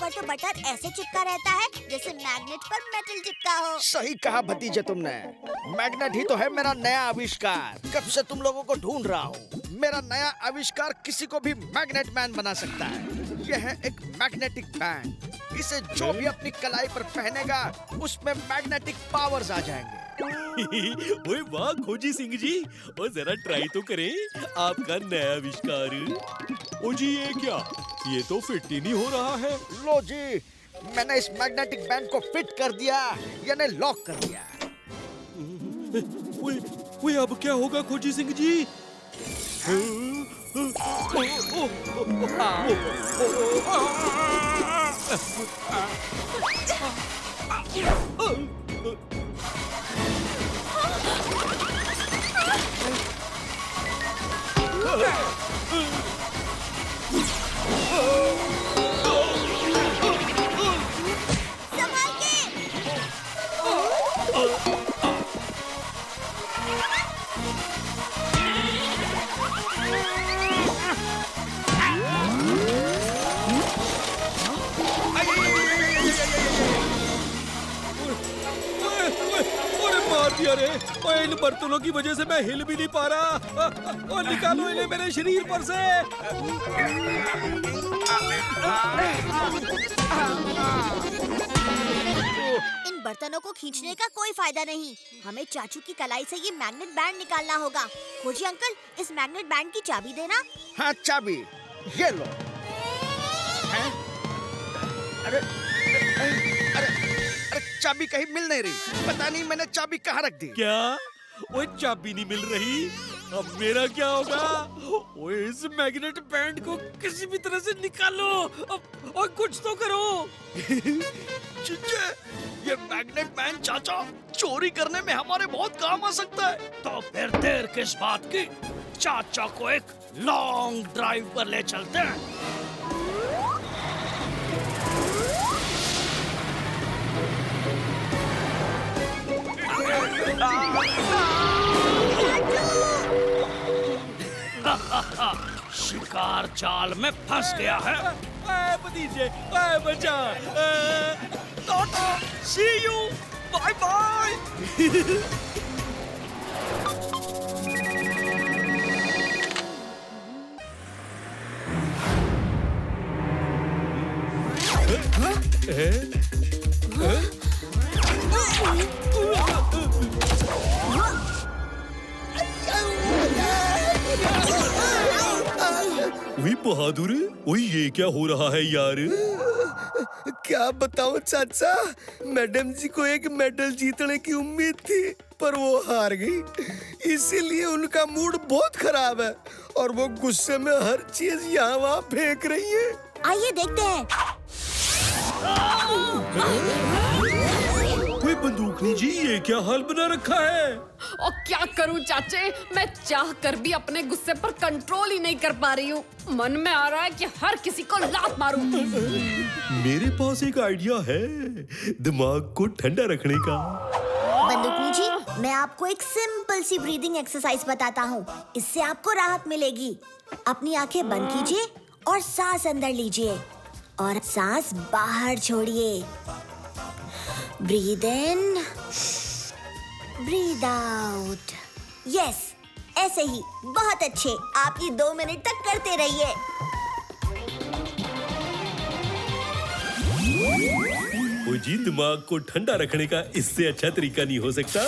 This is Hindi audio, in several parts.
पर तो बटर ऐसे चिपका रहता है जैसे मैग्नेट पर मेटल चिपका हो। सही कहा भतीजे तुमने। मैग्नेट ही तो है मेरा नया आविष्कार। कब से तुम लोगों को ढूंढ रहा हूँ। मेरा नया आविष्कार किसी को भी मैग्नेट मैन बना सकता है। यह है एक मैग्नेटिक बैंड। इसे जो भी अपनी कलाई पर पहनेगा उसमें मैग्नेटिक पावर्स आ जाएंगे। ओए वाह खोजी सिंह जी, और जरा ट्राई तो करें आपका नया आविष्कार। ओ जी ये क्या, ये तो फिट ही नहीं हो रहा है। लो जी, मैंने इस मैग्नेटिक बैंड को फिट कर दिया, यानी लॉक कर दिया। ओए ओए अब क्या होगा खोजी सिंह जी? संभाल के। अरे मार दिया रे। ओए इन बर्तनों की वजह से मैं हिल भी नहीं पा रहा। और निकालो इन्हें मेरे शरीर पर से। इन बर्तनों को खींचने का कोई फायदा नहीं। हमें चाचू की कलाई से ये मैग्नेट बैंड निकालना होगा। खोजी अंकल, इस मैग्नेट बैंड की चाबी देना। हाँ चाबी, ये लो। हैं? अरे अरे अरे चाबी कहीं मिल नहीं रही। पता नहीं मैंने चाबी कहाँ रख दी। क्या? ओए चाबी नहीं मिल रही? अब मेरा क्या होगा? ओए इस मैग्नेट बैंड को किसी भी तरह से निकालो। अब और कुछ तो करो। चिंचे, ये मैग्नेट बैंड चाचा चोरी करने में हमारे बहुत काम आ सकता है। तो फिर देर किस बात की, चाचा को एक लॉन्ग ड्राइव पर ले चलते हैं। शिकार जाल में फंस गया है। भतीजे बचा। टाटा, सी यू, बाय बाय। वही बहादुर, वही ये क्या हो रहा है यार? क्या बताऊं चाचा, मैडम जी को एक मेडल जीतने की उम्मीद थी पर वो हार गई। इसीलिए उनका मूड बहुत खराब है और वो गुस्से में हर चीज यहाँ वहाँ फेंक रही है। आइए देखते हैं। कोई बंदूकनी जी, ये क्या हाल बना रखा है? और क्या करूं चाचे, मैं चाह कर भी अपने गुस्से पर कंट्रोल ही नहीं कर पा रही हूँ। मन में आ रहा है कि हर किसी को लात मारूं। मेरे पास एक आइडिया है दिमाग को ठंडा रखने का। बंदूकनी जी, मैं आपको एक सिंपल सी ब्रीदिंग एक्सरसाइज बताता हूँ। इससे आपको राहत मिलेगी। अपनी आंखें बंद कीजिए और सांस अंदर लीजिए और सांस बाहर छोड़िए। Breathe in, breathe out. Yes, ऐसे ही। बहुत अच्छे। आप ये 2 मिनट तक करते रहिए। ओ जी, दिमाग को ठंडा रखने का इससे अच्छा तरीका नहीं हो सकता।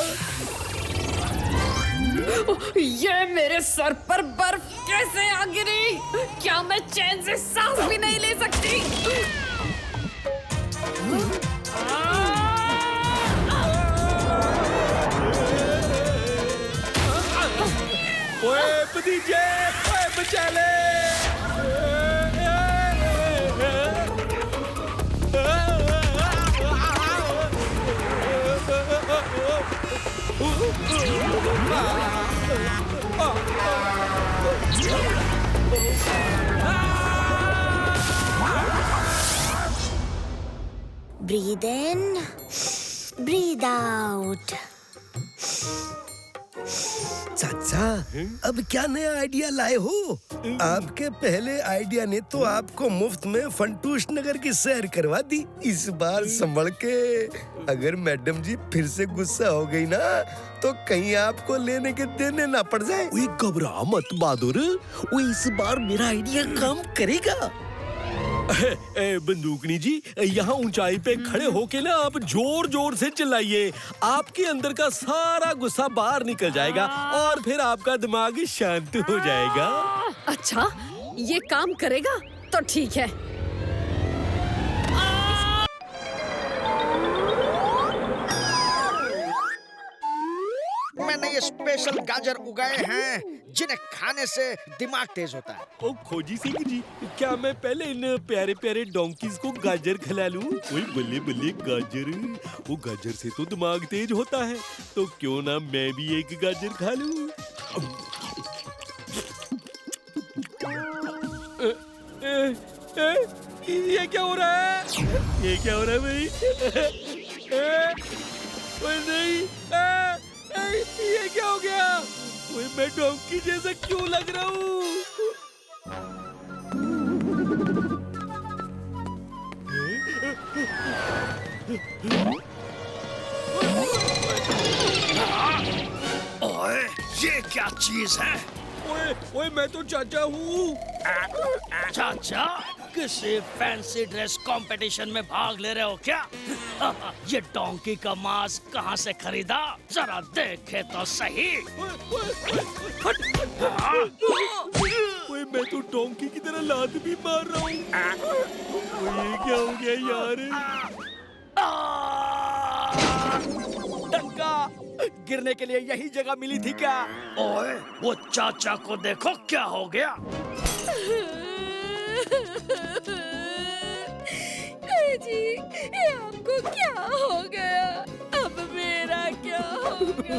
ये मेरे सर पर बर्फ कैसे आ गिरी? क्या मैं चैन से सांस भी नहीं ले सकती? ओए भतीजे, ओए बचा ले। Breathe in, breathe out. चाचा, अब क्या नया आइडिया लाए हो? आपके पहले आइडिया ने तो आपको मुफ्त में फंटूश नगर की सैर करवा दी। इस बार संभल के, अगर मैडम जी फिर से गुस्सा हो गई ना, तो कहीं आपको लेने के देने ना पड़ जाए। ओए घबरा मत बहादुर, वो इस बार मेरा आइडिया काम करेगा। बंदूकनी जी, यहाँ ऊंचाई पे खड़े होके ना आप जोर जोर से चिल्लाइए, आपके अंदर का सारा गुस्सा बाहर निकल जाएगा और फिर आपका दिमाग शांत हो जाएगा। अच्छा, ये काम करेगा तो ठीक है। मैंने ये स्पेशल गाजर उगाए हैं जिन्हें खाने से दिमाग तेज होता है। ओ खोजी सिंह जी, क्या मैं पहले इन प्यारे प्यारे डोंकीज को गाजर खिला लूं? ओए बल्ले बल्ले गाजर, वो गाजर से तो दिमाग तेज होता है, तो क्यों ना मैं भी एक गाजर खा लूं? ये क्या हो रहा है? ये क्या हो रहा है भाई? ओए नहीं, ये क्या हो गया? ओए मैं डोंकी जैसा क्यों लग रहा हूँ? ओए, ये क्या चीज है? ओए मैं तो चाचा हूँ। चाचा, किसी फैंसी ड्रेस कंपटीशन में भाग ले रहे हो क्या? ये डोंकी का मांस कहाँ से खरीदा? जरा देखे तो सही। ओए मैं तो डोंकी की तरह लात भी मार रहा हूँ। ये क्या हो गया यार? डंका, गिरने के लिए यही जगह मिली थी क्या? ओए, वो चाचा को देखो क्या हो गया। जी, ये आपको क्या हो गया? अब मेरा क्या होगा?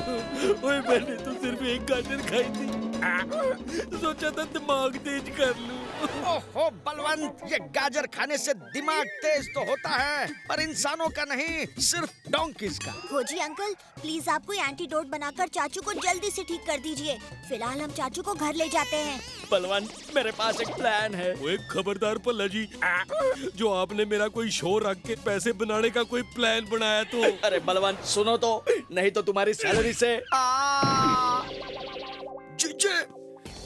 ओए मैंने तो सिर्फ एक गाजर खाई थी, सोचा था दिमाग तेज कर लूं। ओहो बलवंत, ये गाजर खाने से दिमाग तेज तो होता है, पर इंसानों का नहीं, सिर्फ डोंकीज का। खोजी अंकल, प्लीज आप कोई एंटीडोट बनाकर चाचू को जल्दी से ठीक कर दीजिए। फिलहाल हम चाचू को घर ले जाते हैं। बलवंत, मेरे पास एक प्लान है। ओए खबरदार पल्ला जी, जो आपने मेरा कोई शो रख के पैसे बनाने का कोई प्लान बनाया तो। अरे बलवंत सुनो तो, नहीं तो तुम्हारी सैलरी से जीजे,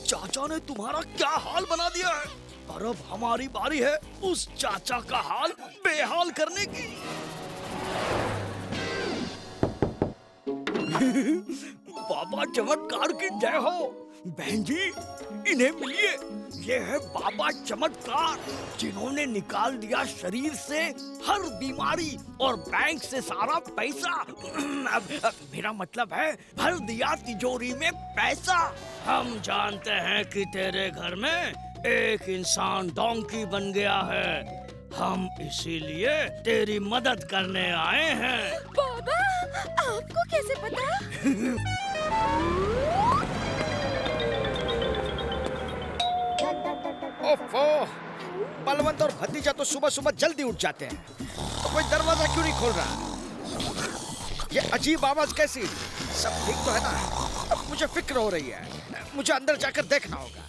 चाचा ने तुम्हारा क्या हाल बना दिया है। और अब हमारी बारी है उस चाचा का हाल बेहाल करने की। बाबा चमत्कार की जय हो। बहन जी, इन्हें मिलिए। ये है बाबा चमत्कार, जिन्होंने निकाल दिया शरीर से हर बीमारी और बैंक से सारा पैसा। अब मेरा मतलब है, भर दिया तिजोरी में पैसा। हम जानते हैं कि तेरे घर में एक इंसान डोंकी बन गया है। हम इसीलिए तेरी मदद करने आए हैं। बाबा, आपको कैसे पता? ओफो, बलवंत और भतीजा तो सुबह सुबह जल्दी उठ जाते हैं, तो कोई दरवाजा क्यों नहीं खोल रहा? ये अजीब आवाज कैसी? सब ठीक तो है ना? अब मुझे फिक्र हो रही है, मुझे अंदर जाकर देखना होगा।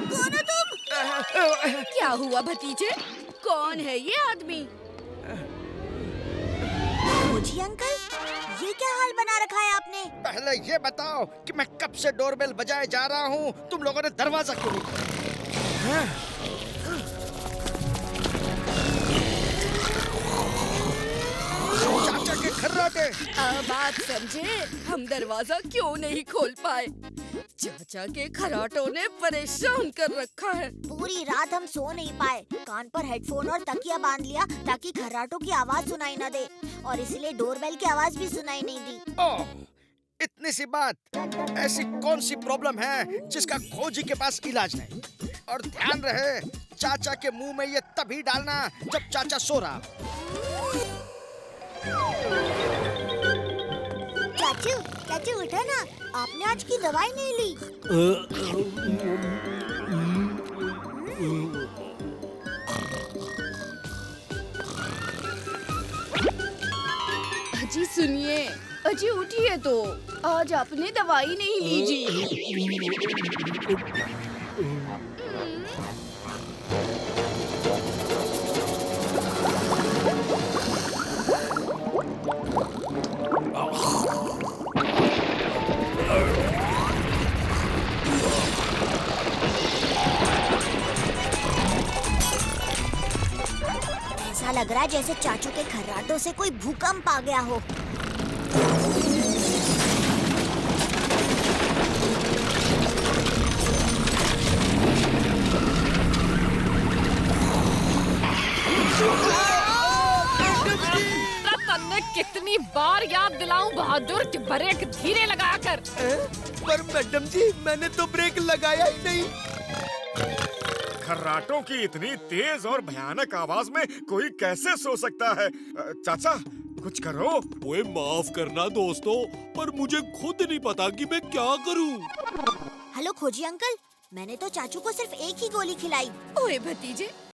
कौन हो तुम? क्या हुआ भतीजे? कौन है ये आदमी? खोजी अंकल, ये क्या हाल बना रखा है आपने? पहले ये बताओ कि मैं कब से डोरबेल बजाए जा रहा हूँ, तुम लोगों ने दरवाजा क्यों नहीं खोला? चाचा के खर्राटे। अब बात समझे, हम दरवाजा क्यों नहीं खोल पाए? चाचा के खराटों ने परेशान कर रखा है। पूरी रात हम सो नहीं पाए, कान पर हेडफोन और तकिया बांध लिया ताकि खर्राटों की आवाज सुनाई न दे, और इसलिए डोरबेल की आवाज भी सुनाई नहीं दी। ओह, इतनी सी बात। ऐसी कौन सी प्रॉब्लम है जिसका खोजी के पास इलाज नहीं? और ध्यान रहे, चाचा के मुंह में ये तभी डालना जब चाचा सो रहा। चाचू, चाचू उठो ना, आपने आज की दवाई नहीं ली। अजी सुनिए, अजी उठिए तो, आज आपने दवाई नहीं ली जी। ऐसा लग रहा है जैसे चाचू के खर्राटों से कोई भूकंप आ गया हो। तन्ने कितनी बार याद दिलाऊं बहादुर कि ब्रेक धीरे लगाकर। पर मैडम जी मैंने तो ब्रेक लगाया ही नहीं। खर्राटों की इतनी तेज और भयानक आवाज में कोई कैसे सो सकता है? चाचा कुछ करो। ओए माफ करना दोस्तों, पर मुझे खुद नहीं पता कि मैं क्या करूं। हेलो खोजी अंकल, मैंने तो चाचू को सिर्फ एक ही गोली खिलाई। ओए भतीजे,